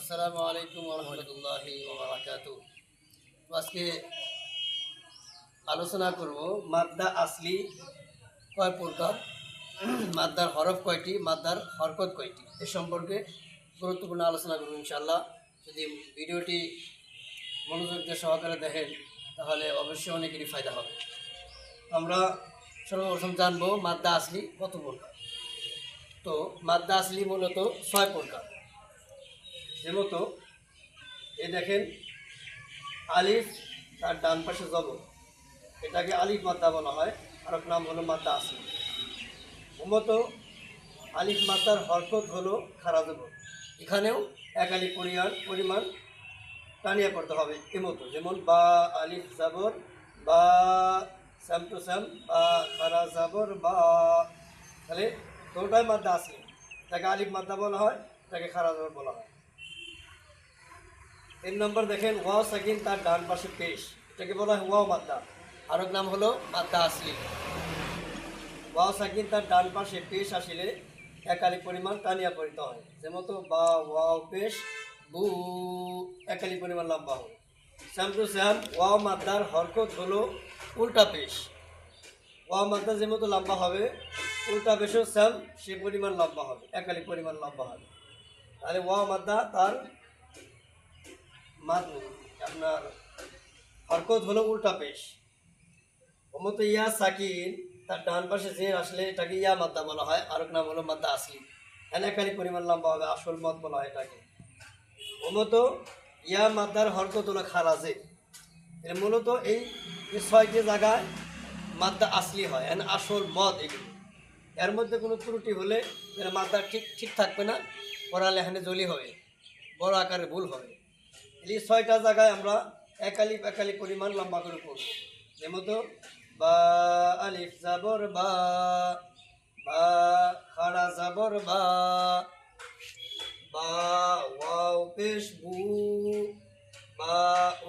আসসালামু আলাইকুম ওয়া রাহমাতুল্লাহি ওয়া বারাকাতুহু। আজকে আলোচনা করব মাদ্দা আসলি কয় প্রকার, মাদ্দার হরফ কয়টি, মাদ্দার হরকত কয়টি, এ সম্পর্কে গুরুত্বপূর্ণ আলোচনা করব ইনশাআল্লাহ। যদি ভিডিওটি মনোযোগ দিয়ে সহকারে দেখেন তাহলে অবশ্যই অনেকেরই ফায়দা হবে। আমরা সর্বপ্রথম জানবো মাদ্দা আসলি কত প্রকার। তো মাদ্দা আসলি মূলত 6 প্রকার। যেমন এই দেখেন আলিফ, তার ডান পাশে জবর, এটাকে আলিফ মাদ্দা বলা হয়, আর এক নাম হলো মাদ্দা আসলি। মূলত আলিফ মাদ্দার হরকত হলো খাড়া জবর, এখানেও এক আলিফ পরিমাণ টানিয়ে পড়তে হবে এমতো। যেমন বা আলিফ জবর বা, স্যাম টু স্যাম বা, খাড়া জবর বা, তাহলে দুটোটাই মাদ্দা আসলি। এটাকে আলিফ মাদ্দা বলা হয়, এটাকে খাড়া জবর বলা হয়। 3 নম্বর দেখেন ওয়াও সাকিন, তার ডান পাশে পেশ, এটাকে বলা হয় ওয়াও মাদ্দা, আর এক নাম হলো মাদ্দা আসলি। ওয়াও সাকিন তার ডান পাশে পেশ আসিলে এক আলিফ পরিমাণ টানিয়া পড়িতে হয়। যেমন বা ওয়াও পেশ বু, এক আলিফ পরিমাণ লম্বা হয়। স্যাম টু স্যাম ওয়াও মাদ্দার হরকত হলো উল্টা পেশ। ওয়াও মাদ্দা যে মতো লম্বা হবে, উল্টা পেশও স্যাম সে পরিমাণ লম্বা হবে, এক আলিফ পরিমাণ লম্বা হবে। তাহলে ওয়াও মাদ্দা তার আপনার হরকত হলো উল্টা পেশ। ওমতো ইয়া সাকিন, তার ডান পাশে যে আসলে এটাকে ইয়া মাদ্দা বলা হয়, আর এক নাম হলো মাদ্দা আসলি, এলাকারই পরিমাণ লম্বা হবে, আসল মত বলা হয় এটাকে। ওমতো ইয়া মাদ্দার হরকত হলো খারাজে। মূলত এই 6টি জায়গায় মাদ্দা আসলি হয়, আসল মত এগুলো। এর মধ্যে কোনো ত্রুটি হলে মাদ্দা ঠিক থাকবে না, পড়ালে এখানে জলি হবে, বড় আকারে ভুল হবে। এই 6টা জায়গায় আমরা এক আলিফ পরিমাণ লম্বা করে পড়ব। যেমতো বা আলিফ জাবর বা, বা খাড়া জাবর বা, বা ওয়াও পেশ বু, বা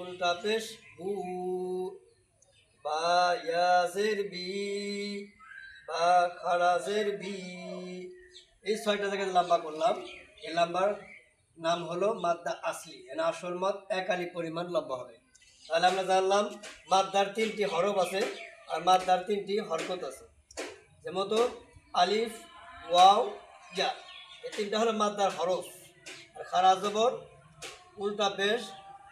উল্টা পেশ বু, বা ইয়াজের বি, বা খাড়াজের বি। এই 6টা জায়গায় লম্বা করলাম, এই লম্বার নাম হলো মাদ্দা আসলি, আসল মত এক আলিফ পরিমাণ লম্বা হবে। তাহলে আমরা জানলাম মাদ্দার 3টি হরফ আছে আর মাদ্দার 3টি হরকত আছে। যেমন আলিফ, ওয়াও, ইয়া, এই 3টা হলো মাদ্দার হরফ। আর খাড়া জবর, উল্টা পেশ,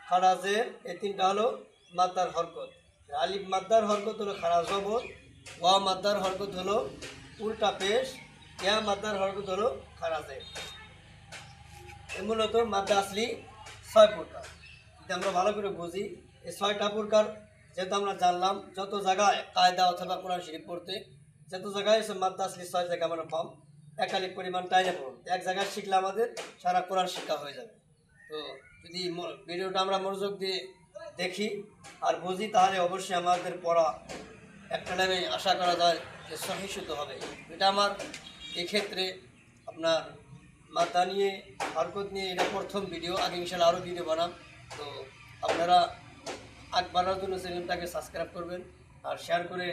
খাড়া জের, এই 3টা হলো মাদ্দার হরকত। আলিফ মাদ্দার হরকত হলো খাড়া জবর, ওয়াও মাদ্দার হরকত হলো উল্টা পেশ, ইয়া মাদ্দার হরকত হলো খাড়া জের। মূলত মাদ্দা আসলি 6 প্রকার। যদি আমরা ভালো করে বুঝি, এই 6টা প্রকার যেহেতু আমরা জানলাম, যত জায়গায় কায়দা অথবা কোরআন শরীফ পড়তে যত জায়গায় এসে মাদ্দা আসলি 6 জায়গায় আমরা পাম, এক আলিফ পরিমাণ টাইনে পড়ুন, এক জায়গায় শিখলে আমাদের সারা কোরআন শিক্ষা হয়ে যাবে। তো যদি ভিডিওটা আমরা মনোযোগ দিয়ে দেখি আর বুঝি, তাহলে অবশ্যই আমাদের পড়া একটা টাইমে আশা করা যায় যে সহি শুদ্ধ হবে। এটা আমার এই ক্ষেত্রে আপনার মাদ্দা নিয়ে, হরকত নিয়ে এটা প্রথম ভিডিও। আগে ইনশাআল্লাহ আরও ভিডিও বানাম। তো আপনারা আগ বাড়ার জন্য চ্যানেলটাকে সাবস্ক্রাইব করবেন আর শেয়ার করে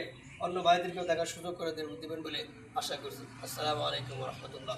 অন্য ভাইদেরকেও দেখার সুযোগ করে দেবেন বলে আশা করছি। আসসালামু আলাইকুম ওয়া রাহমাতুল্লাহ।